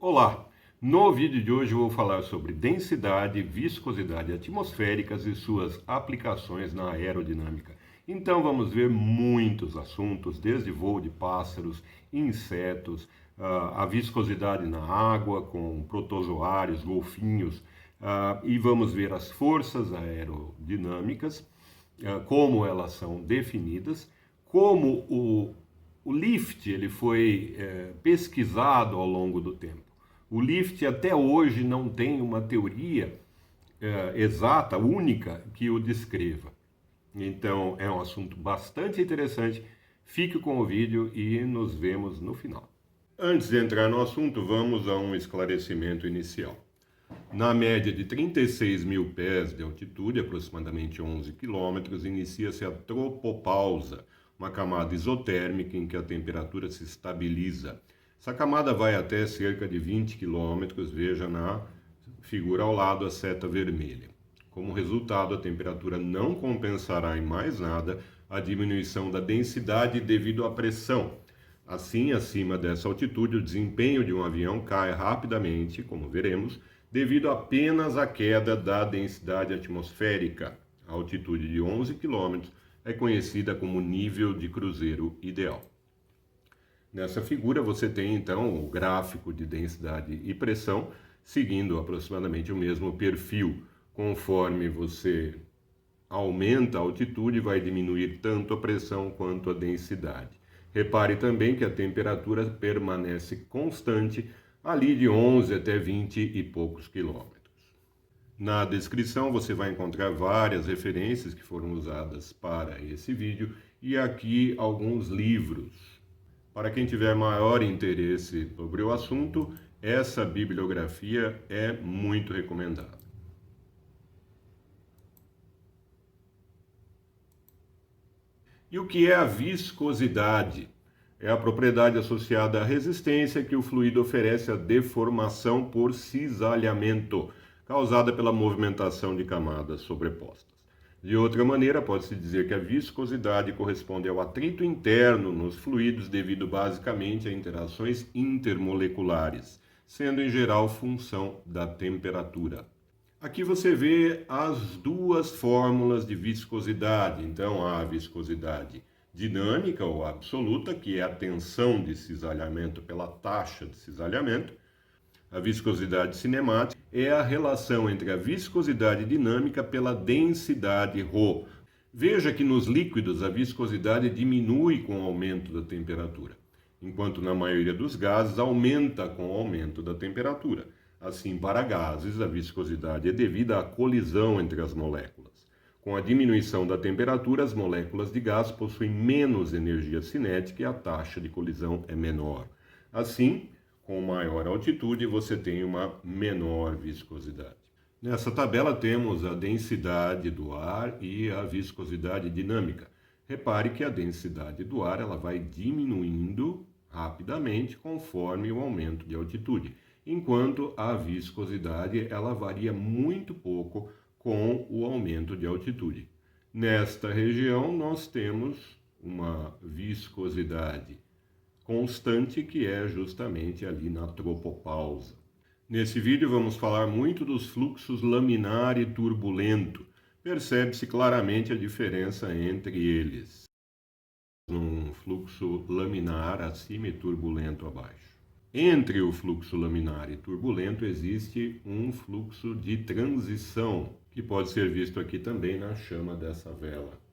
Olá! No vídeo de hoje eu vou falar sobre densidade e viscosidade atmosféricas e suas aplicações na aerodinâmica. Então vamos ver muitos assuntos, desde voo de pássaros, insetos, a viscosidade na água com protozoários, golfinhos, e vamos ver as forças aerodinâmicas, como elas são definidas, como o lift ele foi pesquisado ao longo do tempo. O lift até hoje não tem uma teoria exata, única, que o descreva. Então é um assunto bastante interessante. Fique com o vídeo e nos vemos no final. Antes de entrar no assunto, vamos a um esclarecimento inicial. Na média de 36 mil pés de altitude, aproximadamente 11 quilômetros, inicia-se a tropopausa, uma camada isotérmica em que a temperatura se estabiliza. Essa camada vai até cerca de 20 quilômetros, veja na figura ao lado a seta vermelha. Como resultado, a temperatura não compensará em mais nada a diminuição da densidade devido à pressão. Assim, acima dessa altitude, o desempenho de um avião cai rapidamente, como veremos, devido apenas à queda da densidade atmosférica. A altitude de 11 km é conhecida como nível de cruzeiro ideal. Nessa figura você tem então o gráfico de densidade e pressão, seguindo aproximadamente o mesmo perfil. Conforme você aumenta a altitude, vai diminuir tanto a pressão quanto a densidade. Repare também que a temperatura permanece constante, ali de 11 até 20 e poucos quilômetros. Na descrição você vai encontrar várias referências que foram usadas para esse vídeo e aqui alguns livros. Para quem tiver maior interesse sobre o assunto, essa bibliografia é muito recomendada. E o que é a viscosidade? É a propriedade associada à resistência que o fluido oferece à deformação por cisalhamento, causada pela movimentação de camadas sobrepostas. De outra maneira, pode-se dizer que a viscosidade corresponde ao atrito interno nos fluidos devido basicamente a interações intermoleculares, sendo em geral função da temperatura. Aqui você vê as duas fórmulas de viscosidade. Então, há a viscosidade dinâmica ou absoluta, que é a tensão de cisalhamento pela taxa de cisalhamento. A viscosidade cinemática é a relação entre a viscosidade dinâmica pela densidade ρ. Veja que nos líquidos a viscosidade diminui com o aumento da temperatura, enquanto na maioria dos gases aumenta com o aumento da temperatura. Assim, para gases, a viscosidade é devida à colisão entre as moléculas. Com a diminuição da temperatura, as moléculas de gás possuem menos energia cinética e a taxa de colisão é menor. Assim, com maior altitude, você tem uma menor viscosidade. Nessa tabela temos a densidade do ar e a viscosidade dinâmica. Repare que a densidade do ar ela vai diminuindo rapidamente conforme o aumento de altitude, enquanto a viscosidade ela varia muito pouco com o aumento de altitude. Nesta região nós temos uma viscosidade constante que é justamente ali na tropopausa. Nesse vídeo vamos falar muito dos fluxos laminar e turbulento. Percebe-se claramente a diferença entre eles. Um fluxo laminar acima e turbulento abaixo. Entre o fluxo laminar e turbulento existe um fluxo de transição, que pode ser visto aqui também na chama dessa vela.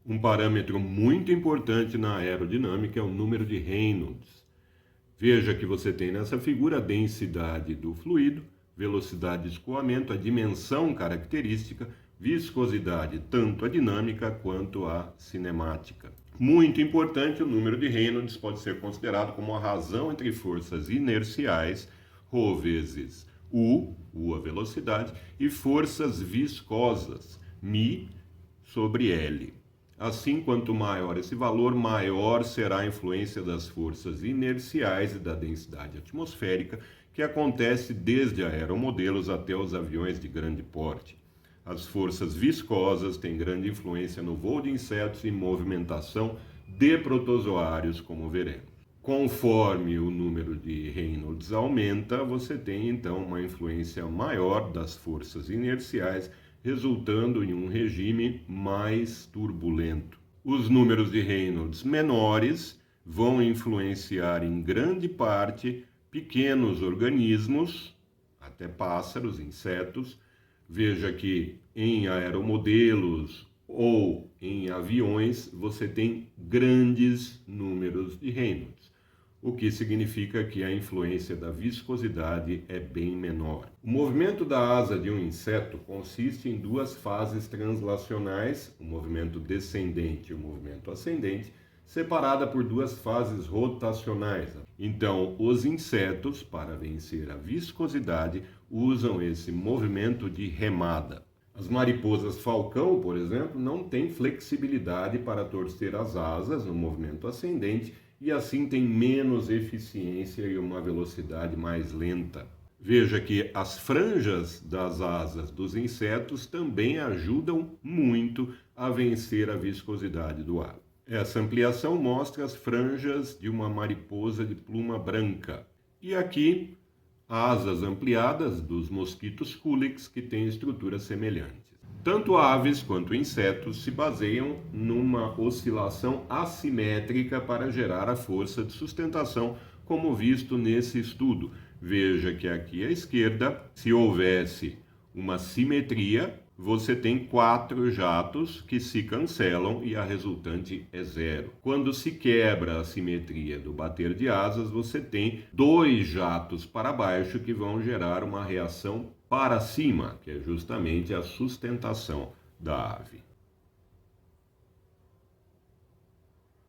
Um parâmetro muito importante na aerodinâmica é o número de Reynolds. Veja que você tem nessa figura a densidade do fluido, velocidade de escoamento, a dimensão característica, viscosidade, tanto a dinâmica quanto a cinemática. Muito importante, o número de Reynolds pode ser considerado como a razão entre forças inerciais, ρ vezes U a velocidade, e forças viscosas, μ sobre L. Assim, quanto maior esse valor, maior será a influência das forças inerciais e da densidade atmosférica, que acontece desde aeromodelos até os aviões de grande porte. As forças viscosas têm grande influência no voo de insetos e movimentação de protozoários, como veremos. Conforme o número de Reynolds aumenta, você tem então uma influência maior das forças inerciais, resultando em um regime mais turbulento. Os números de Reynolds menores vão influenciar em grande parte pequenos organismos, até pássaros, insetos. Veja que em aeromodelos ou em aviões você tem grandes números de Reynolds, o que significa que a influência da viscosidade é bem menor. O movimento da asa de um inseto consiste em duas fases translacionais, o movimento descendente e o movimento ascendente, separada por duas fases rotacionais. Então, os insetos, para vencer a viscosidade, usam esse movimento de remada. As mariposas falcão, por exemplo, não têm flexibilidade para torcer as asas no movimento ascendente e assim tem menos eficiência e uma velocidade mais lenta. Veja que as franjas das asas dos insetos também ajudam muito a vencer a viscosidade do ar. Essa ampliação mostra as franjas de uma mariposa de pluma branca. E aqui, asas ampliadas dos mosquitos culex, que têm estruturas semelhantes. Tanto aves quanto insetos se baseiam numa oscilação assimétrica para gerar a força de sustentação, como visto nesse estudo. Veja que aqui à esquerda, se houvesse uma simetria, você tem 4 jatos que se cancelam e a resultante é 0. Quando se quebra a simetria do bater de asas, você tem 2 jatos para baixo que vão gerar uma reação para cima, que é justamente a sustentação da ave.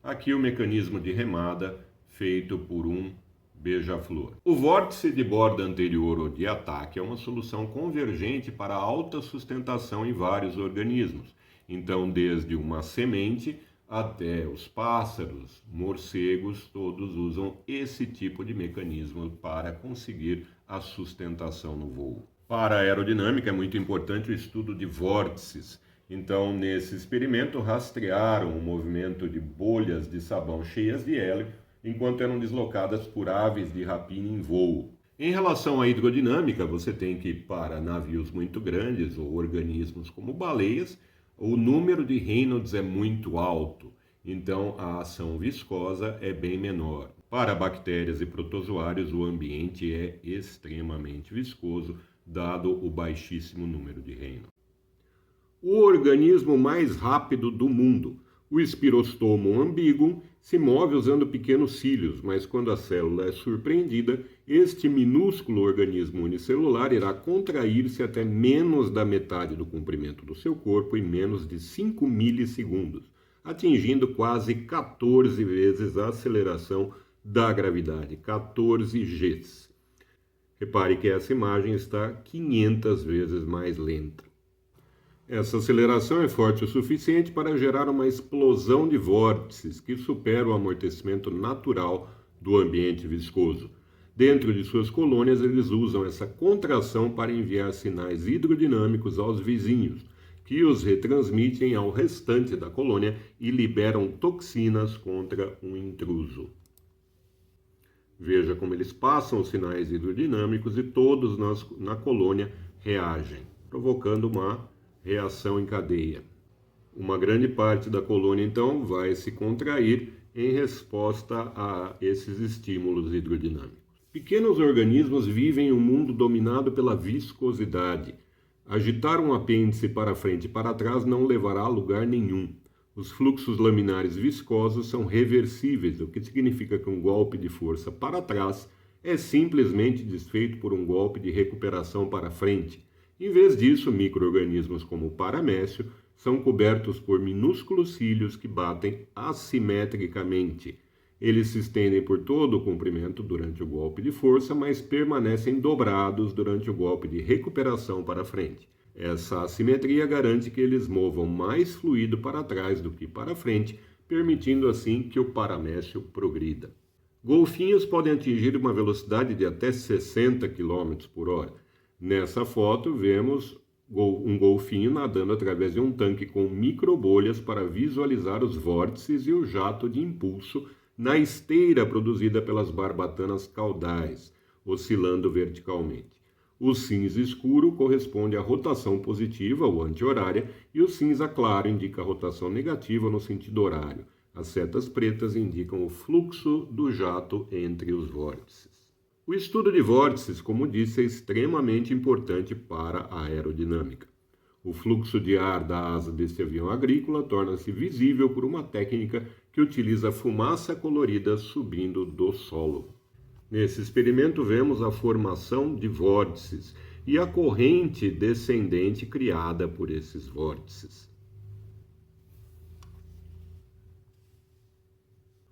Aqui o mecanismo de remada feito por um beija-flor. O vórtice de borda anterior ou de ataque é uma solução convergente para alta sustentação em vários organismos. Então, desde uma semente até os pássaros, morcegos, todos usam esse tipo de mecanismo para conseguir a sustentação no voo. Para a aerodinâmica é muito importante o estudo de vórtices. Então, nesse experimento, rastrearam o movimento de bolhas de sabão cheias de hélio enquanto eram deslocadas por aves de rapina em voo. Em relação à hidrodinâmica, você tem que, para navios muito grandes ou organismos como baleias, o número de Reynolds é muito alto, então a ação viscosa é bem menor. Para bactérias e protozoários, o ambiente é extremamente viscoso, dado o baixíssimo número de Reynolds. O organismo mais rápido do mundo, o Spirostomum ambiguum, se move usando pequenos cílios, mas quando a célula é surpreendida, este minúsculo organismo unicelular irá contrair-se até menos da metade do comprimento do seu corpo em menos de 5 milissegundos, atingindo quase 14 vezes a aceleração da gravidade, 14 Gs. Repare que essa imagem está 500 vezes mais lenta. Essa aceleração é forte o suficiente para gerar uma explosão de vórtices que supera o amortecimento natural do ambiente viscoso. Dentro de suas colônias, eles usam essa contração para enviar sinais hidrodinâmicos aos vizinhos, que os retransmitem ao restante da colônia e liberam toxinas contra um intruso. Veja como eles passam os sinais hidrodinâmicos e todos na colônia reagem, provocando uma reação em cadeia. Uma grande parte da colônia, então, vai se contrair em resposta a esses estímulos hidrodinâmicos. Pequenos organismos vivem em um mundo dominado pela viscosidade. Agitar um apêndice para frente e para trás não levará a lugar nenhum. Os fluxos laminares viscosos são reversíveis, o que significa que um golpe de força para trás é simplesmente desfeito por um golpe de recuperação para frente. Em vez disso, micro-organismos como o paramécio são cobertos por minúsculos cílios que batem assimetricamente. Eles se estendem por todo o comprimento durante o golpe de força, mas permanecem dobrados durante o golpe de recuperação para frente. Essa assimetria garante que eles movam mais fluido para trás do que para frente, permitindo assim que o paramécio progrida. Golfinhos podem atingir uma velocidade de até 60 km por hora. Nessa foto, vemos um golfinho nadando através de um tanque com microbolhas para visualizar os vórtices e o jato de impulso na esteira produzida pelas barbatanas caudais, oscilando verticalmente. O cinza escuro corresponde à rotação positiva ou anti-horária e o cinza claro indica a rotação negativa no sentido horário. As setas pretas indicam o fluxo do jato entre os vórtices. O estudo de vórtices, como disse, é extremamente importante para a aerodinâmica. O fluxo de ar da asa deste avião agrícola torna-se visível por uma técnica que utiliza fumaça colorida subindo do solo. Nesse experimento, vemos a formação de vórtices e a corrente descendente criada por esses vórtices.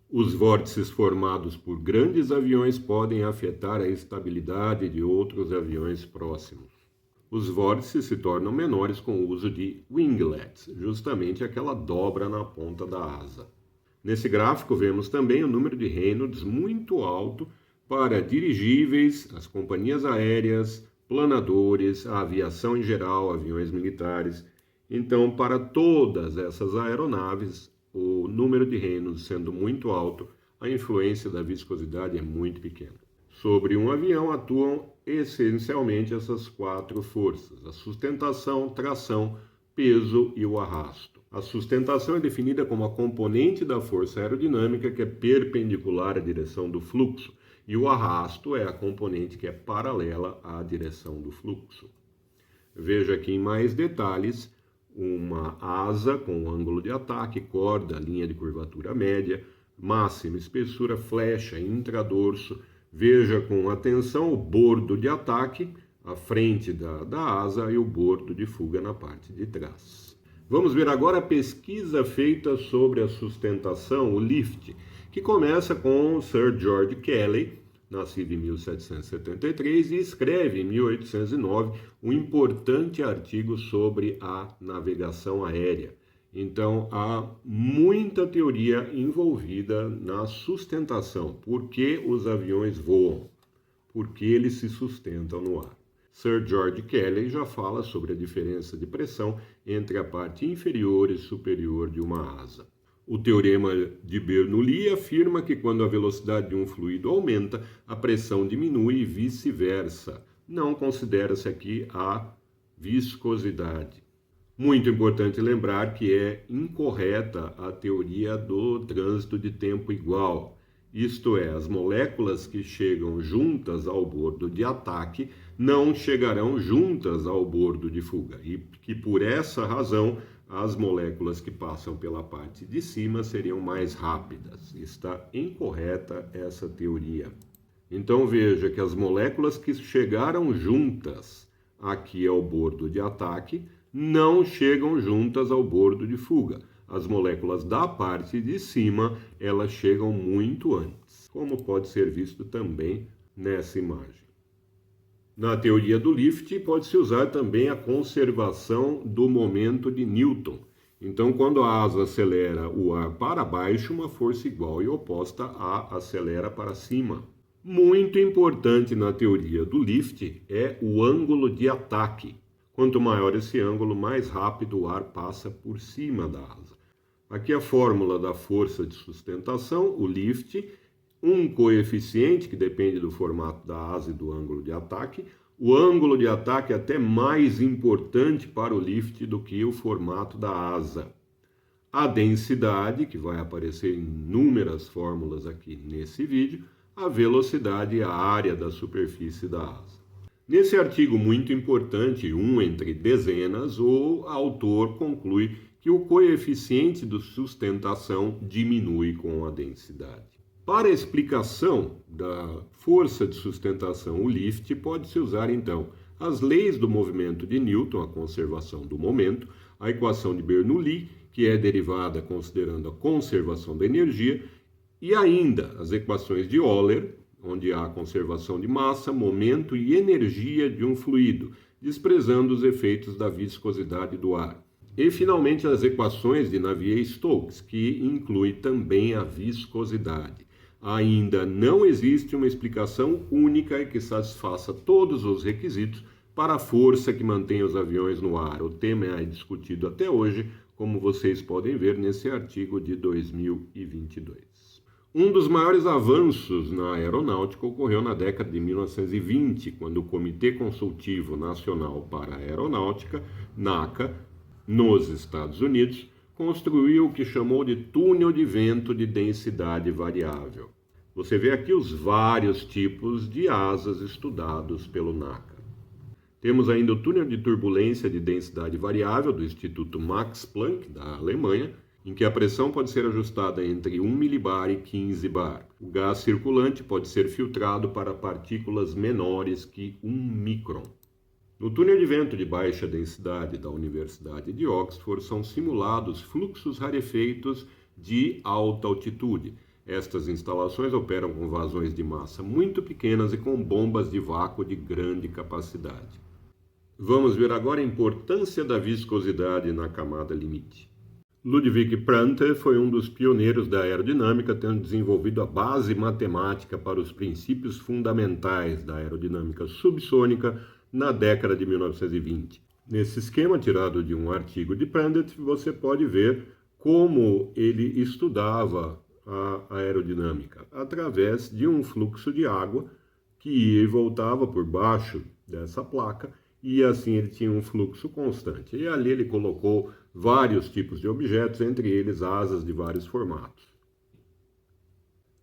Os vórtices formados por grandes aviões podem afetar a estabilidade de outros aviões próximos. Os vórtices se tornam menores com o uso de winglets, justamente aquela dobra na ponta da asa. Nesse gráfico, vemos também o número de Reynolds muito alto para dirigíveis, as companhias aéreas, planadores, a aviação em geral, aviões militares. Então, para todas essas aeronaves, o número de Reynolds sendo muito alto, a influência da viscosidade é muito pequena. Sobre um avião atuam essencialmente essas 4 forças: a sustentação, tração, peso e o arrasto. A sustentação é definida como a componente da força aerodinâmica que é perpendicular à direção do fluxo, e o arrasto é a componente que é paralela à direção do fluxo. Veja aqui em mais detalhes uma asa com ângulo de ataque, corda, linha de curvatura média, máxima espessura, flecha, intradorso. Veja com atenção o bordo de ataque, a frente da asa e o bordo de fuga na parte de trás. Vamos ver agora a pesquisa feita sobre a sustentação, o lift, que começa com Sir George Kelly, nascido em 1773, e escreve em 1809 um importante artigo sobre a navegação aérea. Então, há muita teoria envolvida na sustentação. Por que os aviões voam? Por que eles se sustentam no ar? Sir George Kelly já fala sobre a diferença de pressão entre a parte inferior e superior de uma asa. O teorema de Bernoulli afirma que quando a velocidade de um fluido aumenta, a pressão diminui e vice-versa. Não considera-se aqui a viscosidade. Muito importante lembrar que é incorreta a teoria do trânsito de tempo igual. Isto é, as moléculas que chegam juntas ao bordo de ataque não chegarão juntas ao bordo de fuga. E que por essa razão as moléculas que passam pela parte de cima seriam mais rápidas. Está incorreta essa teoria. Então veja que as moléculas que chegaram juntas aqui ao bordo de ataque não chegam juntas ao bordo de fuga. As moléculas da parte de cima, elas chegam muito antes, como pode ser visto também nessa imagem. Na teoria do lift, pode-se usar também a conservação do momento de Newton. Então, quando a asa acelera o ar para baixo, uma força igual e oposta a acelera para cima. Muito importante na teoria do lift é o ângulo de ataque. Quanto maior esse ângulo, mais rápido o ar passa por cima da asa. Aqui a fórmula da força de sustentação, o lift, um coeficiente que depende do formato da asa e do ângulo de ataque. O ângulo de ataque é até mais importante para o lift do que o formato da asa. A densidade, que vai aparecer em inúmeras fórmulas aqui nesse vídeo, a velocidade e a área da superfície da asa. Nesse artigo muito importante, 1 entre dezenas, o autor conclui que o coeficiente de sustentação diminui com a densidade. Para a explicação da força de sustentação, o lift, pode-se usar então as leis do movimento de Newton, a conservação do momento, a equação de Bernoulli, que é derivada considerando a conservação da energia, e ainda as equações de Euler, onde há a conservação de massa, momento e energia de um fluido, desprezando os efeitos da viscosidade do ar. E, finalmente, as equações de Navier-Stokes, que inclui também a viscosidade. Ainda não existe uma explicação única que satisfaça todos os requisitos para a força que mantém os aviões no ar. O tema é discutido até hoje, como vocês podem ver nesse artigo de 2022. Um dos maiores avanços na aeronáutica ocorreu na década de 1920, quando o Comitê Consultivo Nacional para a Aeronáutica, NACA, nos Estados Unidos, construiu o que chamou de túnel de vento de densidade variável. Você vê aqui os vários tipos de asas estudados pelo NACA. Temos ainda o túnel de turbulência de densidade variável do Instituto Max Planck, da Alemanha, em que a pressão pode ser ajustada entre 1 milibar e 15 bar. O gás circulante pode ser filtrado para partículas menores que 1 micron. No túnel de vento de baixa densidade da Universidade de Oxford são simulados fluxos rarefeitos de alta altitude. Estas instalações operam com vazões de massa muito pequenas e com bombas de vácuo de grande capacidade. Vamos ver agora a importância da viscosidade na camada limite. Ludwig Prandtl foi um dos pioneiros da aerodinâmica, tendo desenvolvido a base matemática para os princípios fundamentais da aerodinâmica subsônica na década de 1920. Nesse esquema tirado de um artigo de Prandtl, você pode ver como ele estudava a aerodinâmica através de um fluxo de água que ia e voltava por baixo dessa placa, e assim ele tinha um fluxo constante. E ali ele colocou vários tipos de objetos, entre eles asas de vários formatos.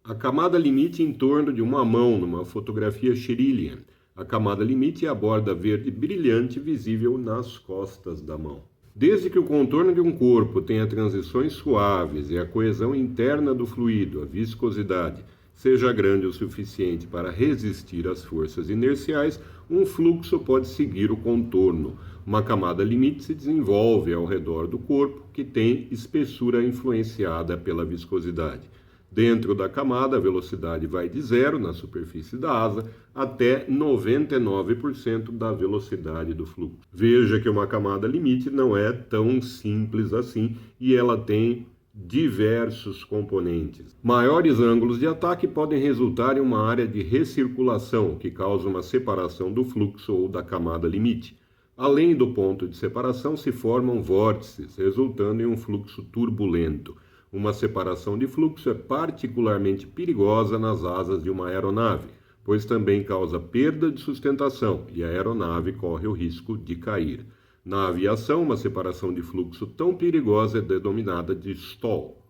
A camada limite em torno de uma mão, numa fotografia Sherillian. A camada limite é a borda verde brilhante visível nas costas da mão. Desde que o contorno de um corpo tenha transições suaves e a coesão interna do fluido, a viscosidade, seja grande o suficiente para resistir às forças inerciais, um fluxo pode seguir o contorno. Uma camada limite se desenvolve ao redor do corpo, que tem espessura influenciada pela viscosidade. Dentro da camada, a velocidade vai de zero na superfície da asa até 99% da velocidade do fluxo. Veja que uma camada limite não é tão simples assim e ela tem diversos componentes. Maiores ângulos de ataque podem resultar em uma área de recirculação, que causa uma separação do fluxo ou da camada limite. Além do ponto de separação, se formam vórtices, resultando em um fluxo turbulento. Uma separação de fluxo é particularmente perigosa nas asas de uma aeronave, pois também causa perda de sustentação e a aeronave corre o risco de cair. Na aviação, uma separação de fluxo tão perigosa é denominada de stall.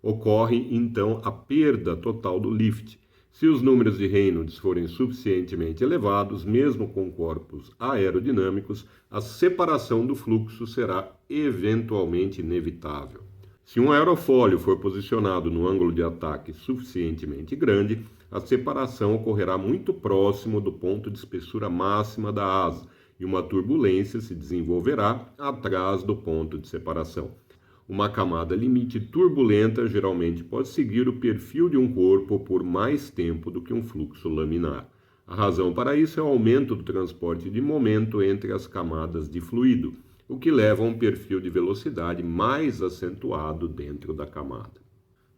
Ocorre, então, a perda total do lift. Se os números de Reynolds forem suficientemente elevados, mesmo com corpos aerodinâmicos, a separação do fluxo será eventualmente inevitável. Se um aerofólio for posicionado no ângulo de ataque suficientemente grande, a separação ocorrerá muito próximo do ponto de espessura máxima da asa, e uma turbulência se desenvolverá atrás do ponto de separação. Uma camada limite turbulenta geralmente pode seguir o perfil de um corpo por mais tempo do que um fluxo laminar. A razão para isso é o aumento do transporte de momento entre as camadas de fluido, o que leva a um perfil de velocidade mais acentuado dentro da camada.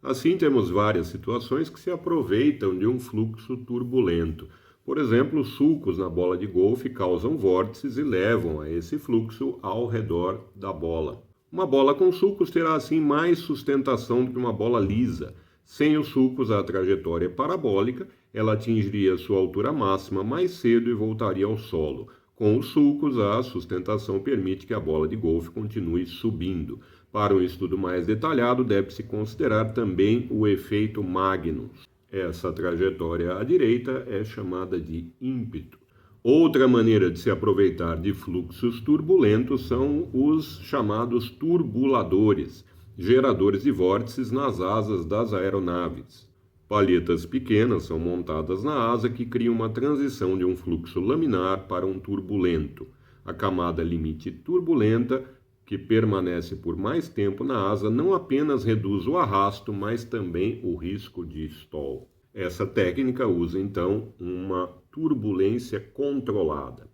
Assim, temos várias situações que se aproveitam de um fluxo turbulento. Por exemplo, os sulcos na bola de golfe causam vórtices e levam a esse fluxo ao redor da bola. Uma bola com sulcos terá assim mais sustentação do que uma bola lisa. Sem os sulcos, a trajetória é parabólica, ela atingiria sua altura máxima mais cedo e voltaria ao solo. Com os sulcos, a sustentação permite que a bola de golfe continue subindo. Para um estudo mais detalhado, deve-se considerar também o efeito Magnus. Essa trajetória à direita é chamada de ímpeto. Outra maneira de se aproveitar de fluxos turbulentos são os chamados turbuladores, geradores de vórtices nas asas das aeronaves. Palhetas pequenas são montadas na asa que criam uma transição de um fluxo laminar para um turbulento. A camada limite turbulenta, que permanece por mais tempo na asa, não apenas reduz o arrasto, mas também o risco de stall. Essa técnica usa, então, uma turbulência controlada.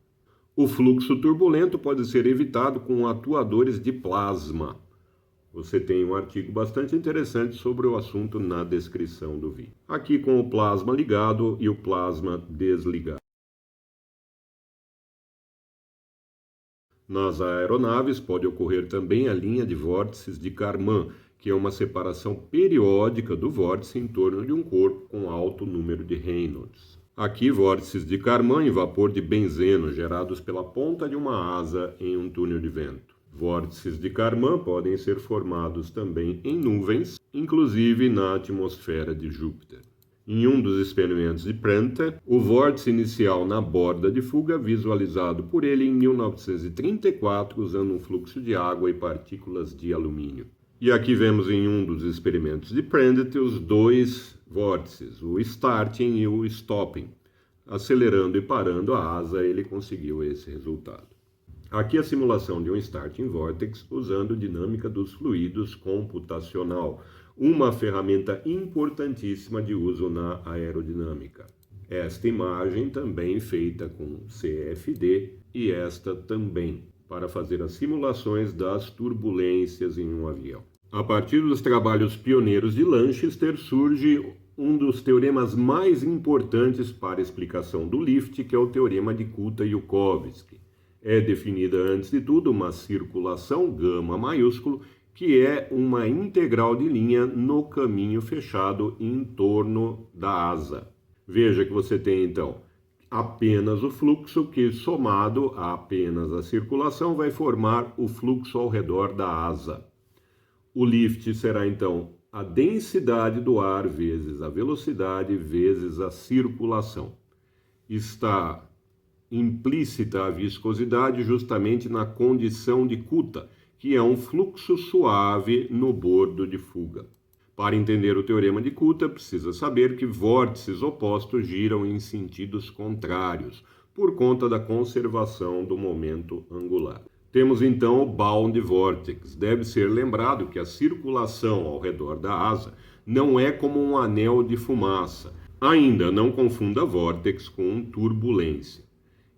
O fluxo turbulento pode ser evitado com atuadores de plasma. Você tem um artigo bastante interessante sobre o assunto na descrição do vídeo. Aqui com o plasma ligado e o plasma desligado. Nas aeronaves pode ocorrer também a linha de vórtices de Kármán, que é uma separação periódica do vórtice em torno de um corpo com alto número de Reynolds. Aqui, vórtices de Kármán e vapor de benzeno gerados pela ponta de uma asa em um túnel de vento. Vórtices de Kármán podem ser formados também em nuvens, inclusive na atmosfera de Júpiter. Em um dos experimentos de Prandtl, o vórtice inicial na borda de fuga, visualizado por ele em 1934, usando um fluxo de água e partículas de alumínio. E aqui vemos em um dos experimentos de Prandtl os dois vórtices, o starting e o stopping. Acelerando e parando a asa, ele conseguiu esse resultado. Aqui a simulação de um starting vortex usando dinâmica dos fluidos computacional, uma ferramenta importantíssima de uso na aerodinâmica. Esta imagem também feita com CFD e esta também, para fazer as simulações das turbulências em um avião. A partir dos trabalhos pioneiros de Lanchester surge um dos teoremas mais importantes para a explicação do lift, que é o teorema de Kutta-Joukowski. É definida, antes de tudo, uma circulação gama maiúsculo, que é uma integral de linha no caminho fechado em torno da asa. Veja que você tem, então, apenas o fluxo, que somado a apenas a circulação vai formar o fluxo ao redor da asa. O lift será, então, a densidade do ar vezes a velocidade vezes a circulação. Está implícita a viscosidade justamente na condição de Kutta, que é um fluxo suave no bordo de fuga. Para entender o teorema de Kutta, precisa saber que vórtices opostos giram em sentidos contrários, por conta da conservação do momento angular. Temos então o bound vortex. Deve ser lembrado que a circulação ao redor da asa não é como um anel de fumaça. Ainda não confunda vórtex com turbulência.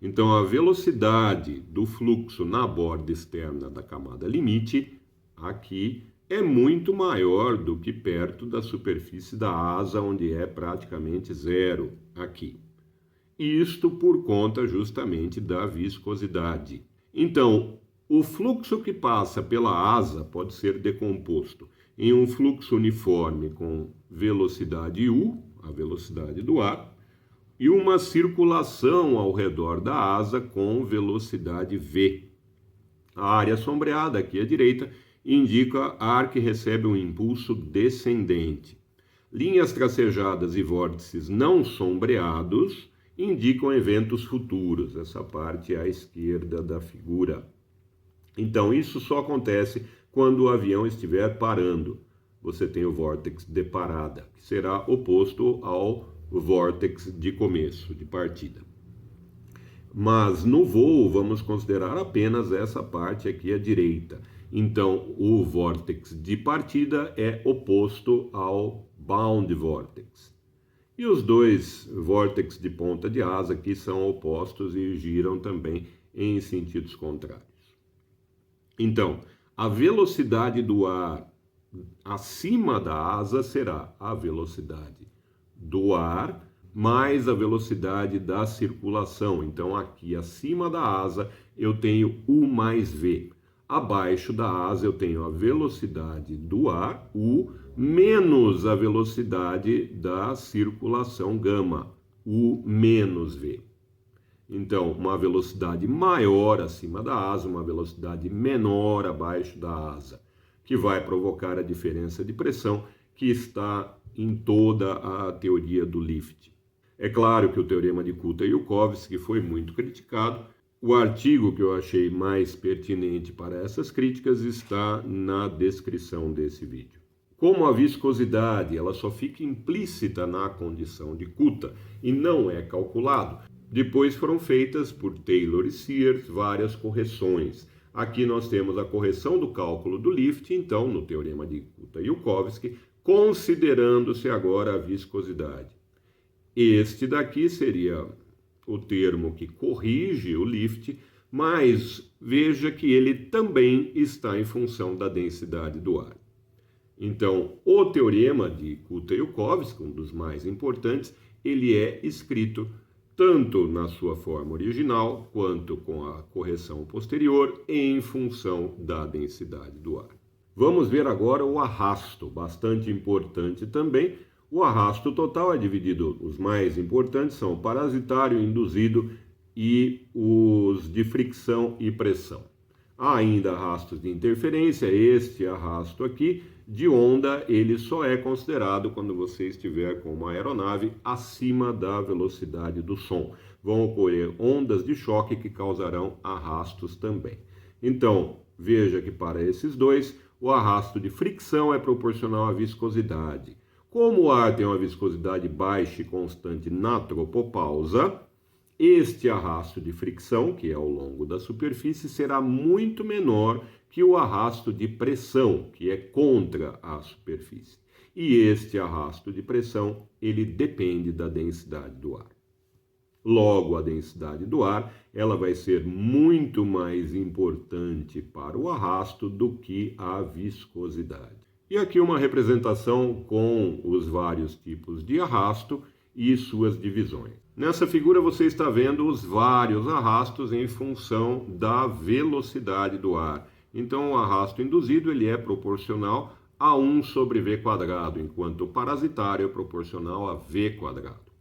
Então, a velocidade do fluxo na borda externa da camada limite, aqui, é muito maior do que perto da superfície da asa, onde é praticamente zero, aqui. Isto por conta justamente da viscosidade. Então, o fluxo que passa pela asa pode ser decomposto em um fluxo uniforme com velocidade U, a velocidade do ar, e uma circulação ao redor da asa com velocidade V. A área sombreada, aqui à direita, indica ar que recebe um impulso descendente. Linhas tracejadas e vórtices não sombreados indicam eventos futuros, essa parte à esquerda da figura. Então, isso só acontece quando o avião estiver parando. Você tem o vórtex de parada, que será oposto ao vórtex de começo, de partida. Mas no voo vamos considerar apenas essa parte aqui à direita. Então o vórtex de partida é oposto ao bound vortex. E os dois vórtices de ponta de asa aqui são opostos e giram também em sentidos contrários. Então, a velocidade do ar acima da asa será a velocidade do ar mais a velocidade da circulação. Então, aqui acima da asa eu tenho U mais V. Abaixo da asa eu tenho a velocidade do ar, U, menos a velocidade da circulação gama, U menos V. Então, uma velocidade maior acima da asa, uma velocidade menor abaixo da asa, que vai provocar a diferença de pressão que está em toda a teoria do lift. É claro que o teorema de Kutta-Joukowski foi muito criticado. O artigo que eu achei mais pertinente para essas críticas está na descrição desse vídeo. Como a viscosidade ela só fica implícita na condição de Kutta e não é calculado, depois foram feitas por Taylor e Sears várias correções. Aqui nós temos a correção do cálculo do lift, então, no teorema de Kutta-Joukowski, considerando-se agora a viscosidade. Este daqui seria o termo que corrige o lift, mas veja que ele também está em função da densidade do ar. Então, o teorema de Kutta-Joukowski, um dos mais importantes, ele é escrito tanto na sua forma original quanto com a correção posterior em função da densidade do ar. Vamos ver agora o arrasto, bastante importante também. O arrasto total é dividido, os mais importantes são o parasitário, induzido e os de fricção e pressão. Há ainda arrastos de interferência, este arrasto aqui de onda, ele só é considerado quando você estiver com uma aeronave acima da velocidade do som. Vão ocorrer ondas de choque que causarão arrastos também. Então, veja que para esses dois, o arrasto de fricção é proporcional à viscosidade. Como o ar tem uma viscosidade baixa e constante na tropopausa, este arrasto de fricção, que é ao longo da superfície, será muito menor que o arrasto de pressão, que é contra a superfície. E este arrasto de pressão, ele depende da densidade do ar. Logo, a densidade do ar, ela vai ser muito mais importante para o arrasto do que a viscosidade. E aqui uma representação com os vários tipos de arrasto e suas divisões. Nessa figura você está vendo os vários arrastos em função da velocidade do ar. Então o arrasto induzido ele é proporcional a 1 sobre v quadrado, enquanto o parasitário é proporcional a v quadrado.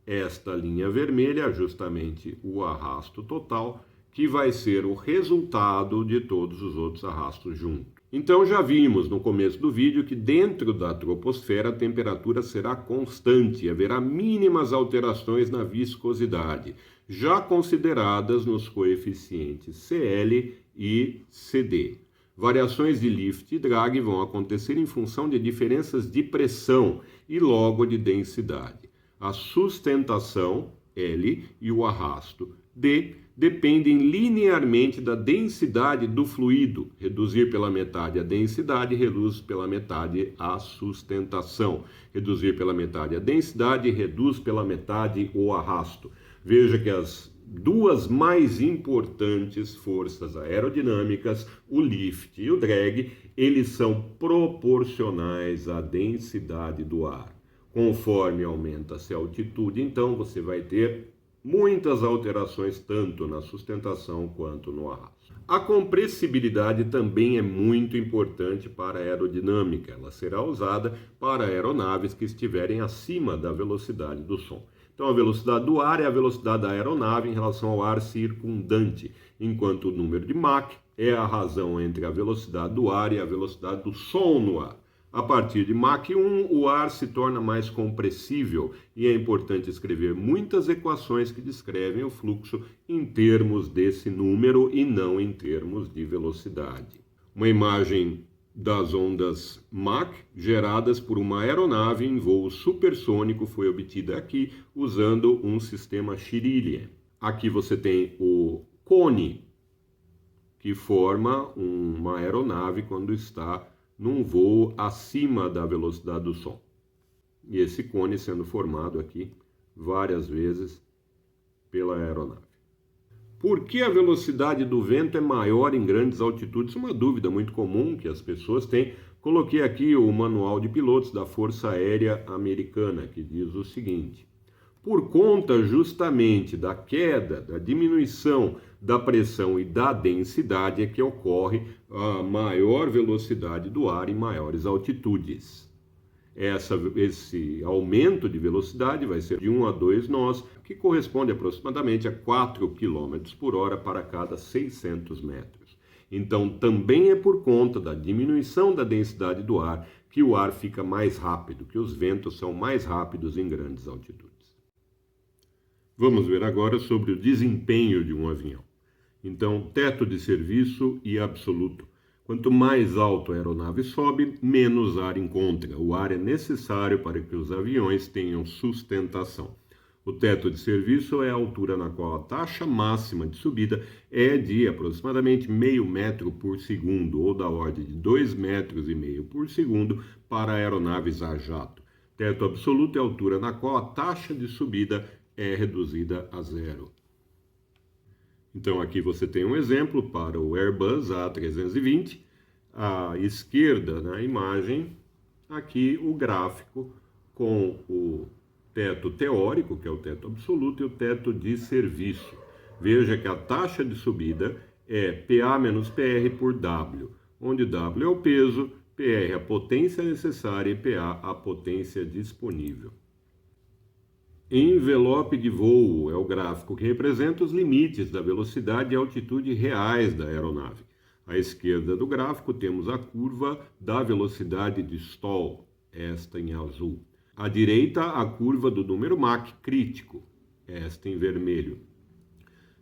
Esta linha vermelha é justamente o arrasto total, que vai ser o resultado de todos os outros arrastos juntos. Então já vimos no começo do vídeo que dentro da troposfera a temperatura será constante e haverá mínimas alterações na viscosidade, já consideradas nos coeficientes CL e CD. Variações de lift e drag vão acontecer em função de diferenças de pressão e logo de densidade. A sustentação, L, e o arrasto, D, dependem linearmente da densidade do fluido. Reduzir pela metade a densidade, reduz pela metade a sustentação. Reduzir pela metade a densidade, reduz pela metade o arrasto. Veja que as duas mais importantes forças aerodinâmicas, o lift e o drag, eles são proporcionais à densidade do ar. Conforme aumenta-se a altitude, então você vai ter muitas alterações tanto na sustentação quanto no arrasto. A compressibilidade também é muito importante para a aerodinâmica. Ela será usada para aeronaves que estiverem acima da velocidade do som. Então a velocidade do ar é a velocidade da aeronave em relação ao ar circundante, enquanto o número de Mach é a razão entre a velocidade do ar e a velocidade do som no ar. A partir de Mach 1, o ar se torna mais compressível e é importante escrever muitas equações que descrevem o fluxo em termos desse número e não em termos de velocidade. Uma imagem das ondas Mach geradas por uma aeronave em voo supersônico foi obtida aqui usando um sistema Shirilian. Aqui você tem o cone que forma uma aeronave quando está num voo acima da velocidade do som. E esse cone sendo formado aqui várias vezes pela aeronave. Por que a velocidade do vento é maior em grandes altitudes? Uma dúvida muito comum que as pessoas têm. Coloquei aqui o manual de pilotos da Força Aérea Americana, que diz o seguinte: por conta justamente da queda, da diminuição da pressão e da densidade é que ocorre a maior velocidade do ar em maiores altitudes. Esse aumento de velocidade vai ser de 1 a 2 nós, que corresponde aproximadamente a 4 km por hora para cada 600 metros. Então, também é por conta da diminuição da densidade do ar que o ar fica mais rápido, que os ventos são mais rápidos em grandes altitudes. Vamos ver agora sobre o desempenho de um avião. Então, teto de serviço e absoluto. Quanto mais alto a aeronave sobe, menos ar encontra. O ar é necessário para que os aviões tenham sustentação. O teto de serviço é a altura na qual a taxa máxima de subida é de aproximadamente meio metro por segundo, ou da ordem de 2,5 metros por segundo para aeronaves a jato. Teto absoluto é a altura na qual a taxa de subida é reduzida a zero. Então aqui você tem um exemplo para o Airbus A320. À esquerda na imagem, aqui o gráfico com o teto teórico, que é o teto absoluto, e o teto de serviço. Veja que a taxa de subida é PA menos PR por W. onde W é o peso, PR a potência necessária e PA a potência disponível. Envelope de voo é o gráfico que representa os limites da velocidade e altitude reais da aeronave. À esquerda do gráfico temos a curva da velocidade de stall, esta em azul. À direita, a curva do número Mach crítico, esta em vermelho.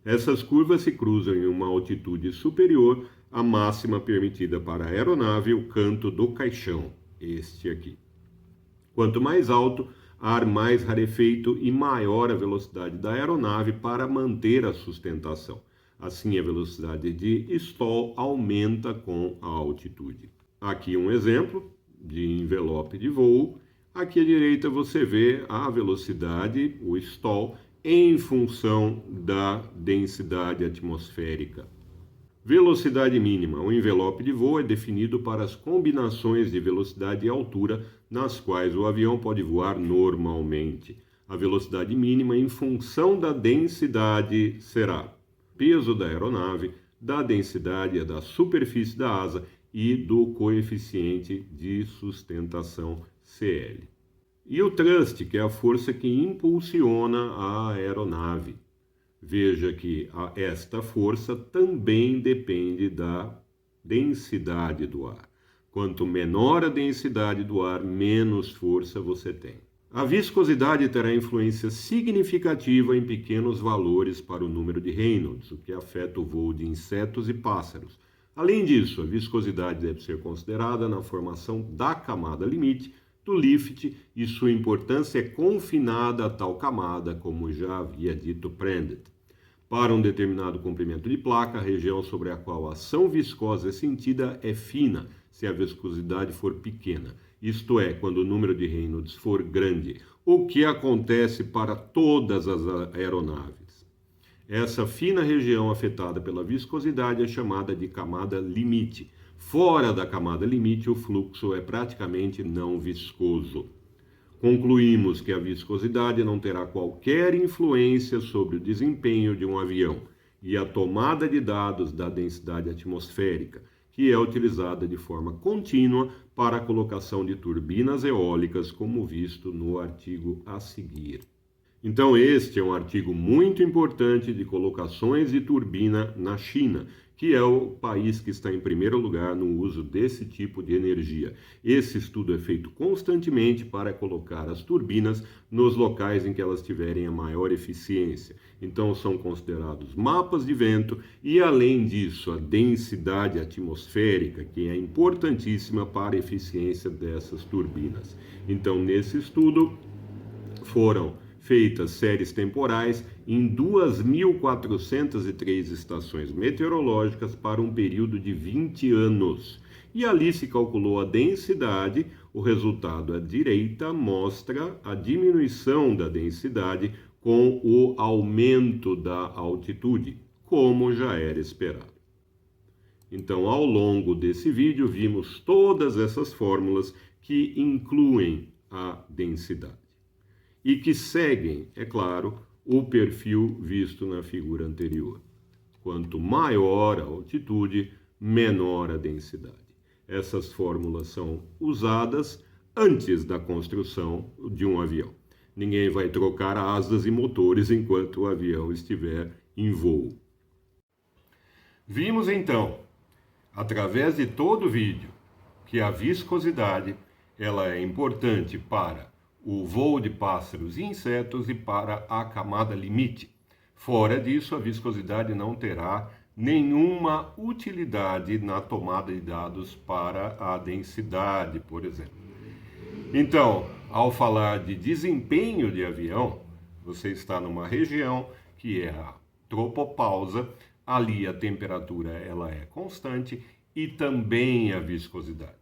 Essas curvas se cruzam em uma altitude superior à máxima permitida para a aeronave, o canto do caixão, este aqui. Quanto mais alto, ar mais rarefeito e maior a velocidade da aeronave para manter a sustentação. Assim, a velocidade de stall aumenta com a altitude. Aqui um exemplo de envelope de voo. Aqui à direita você vê a velocidade, o stall, em função da densidade atmosférica. Velocidade mínima. O envelope de voo é definido para as combinações de velocidade e altura nas quais o avião pode voar normalmente. A velocidade mínima em função da densidade será peso da aeronave, da densidade da superfície da asa e do coeficiente de sustentação CL. E o thrust, que é a força que impulsiona a aeronave. Veja que esta força também depende da densidade do ar. Quanto menor a densidade do ar, menos força você tem. A viscosidade terá influência significativa em pequenos valores para o número de Reynolds, o que afeta o voo de insetos e pássaros. Além disso, a viscosidade deve ser considerada na formação da camada limite do lift e sua importância é confinada a tal camada, como já havia dito Prendet. Para um determinado comprimento de placa, a região sobre a qual a ação viscosa é sentida é fina, se a viscosidade for pequena, isto é, quando o número de Reynolds for grande, o que acontece para todas as aeronaves. Essa fina região afetada pela viscosidade é chamada de camada limite. Fora da camada limite, o fluxo é praticamente não viscoso. Concluímos que a viscosidade não terá qualquer influência sobre o desempenho de um avião e a tomada de dados da densidade atmosférica, que é utilizada de forma contínua para a colocação de turbinas eólicas, como visto no artigo a seguir. Então, este é um artigo muito importante de colocações de turbina na China, que é o país que está em primeiro lugar no uso desse tipo de energia. Esse estudo é feito constantemente para colocar as turbinas nos locais em que elas tiverem a maior eficiência. Então, são considerados mapas de vento e, além disso, a densidade atmosférica, que é importantíssima para a eficiência dessas turbinas. Então, nesse estudo, foram feitas séries temporais em 2.403 estações meteorológicas para um período de 20 anos. E ali se calculou a densidade, o resultado à direita mostra a diminuição da densidade com o aumento da altitude, como já era esperado. Então, ao longo desse vídeo, vimos todas essas fórmulas que incluem a densidade e que seguem, é claro, o perfil visto na figura anterior. Quanto maior a altitude, menor a densidade. Essas fórmulas são usadas antes da construção de um avião. Ninguém vai trocar asas e motores enquanto o avião estiver em voo. Vimos então, através de todo o vídeo, que a viscosidade ela é importante para o voo de pássaros e insetos e para a camada limite. Fora disso, a viscosidade não terá nenhuma utilidade na tomada de dados para a densidade, por exemplo. Então, ao falar de desempenho de avião, você está numa região que é a tropopausa, ali a temperatura ela é constante e também a viscosidade.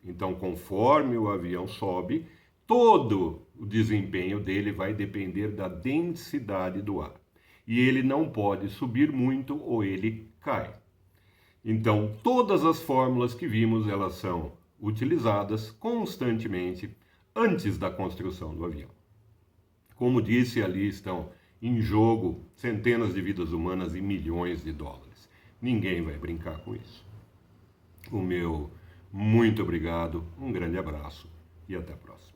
Então, conforme o avião sobe, todo o desempenho dele vai depender da densidade do ar. E ele não pode subir muito ou ele cai. Então, todas as fórmulas que vimos, elas são utilizadas constantemente antes da construção do avião. Como disse, ali estão em jogo centenas de vidas humanas e milhões de dólares. Ninguém vai brincar com isso. o meu muito obrigado, um grande abraço e até a próxima.